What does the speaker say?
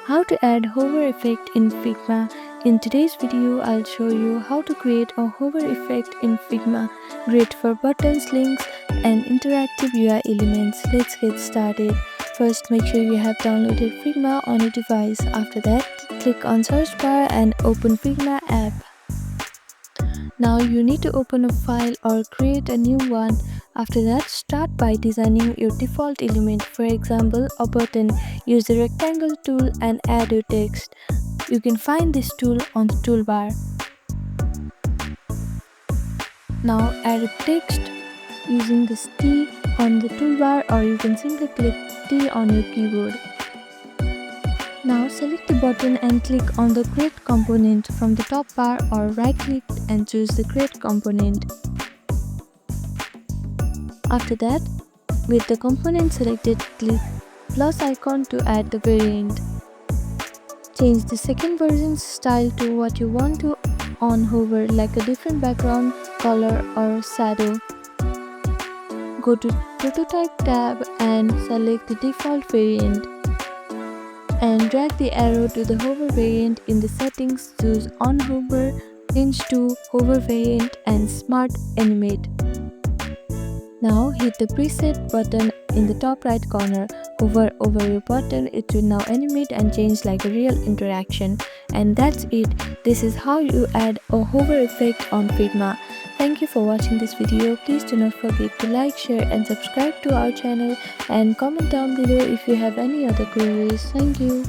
How to add hover effect in Figma. In today's video, I'll show you how to create a hover effect in Figma. Great for buttons, links, and interactive UI elements. Let's get started. First, make sure you have downloaded Figma on your device. After that, click on search bar and open Figma app. Now you need to open a file or create a new one. After that, start by designing your default element. For example, a button. Use the rectangle tool and add your text. You can find this tool on the toolbar. Now add a text using this T on the toolbar, or you can simply click T on your keyboard. Now select the button and click on the create component from the top bar, or right click and choose the create component. After that, with the component selected, click plus icon to add the variant. Change the second version's style to what you want to on hover, like a different background, color or shadow. Go to prototype tab and select the default variant. And drag the arrow to the hover variant. In the settings, choose on hover, change to hover variant and smart animate. Now hit the preset button in the top right corner. Hover over your button, it will now animate and change like a real interaction. And that's it. This is how you add a hover effect on Figma. Thank you for watching this video. Please do not forget to like, share and subscribe to our channel, and comment down below if you have any other queries. Thank you.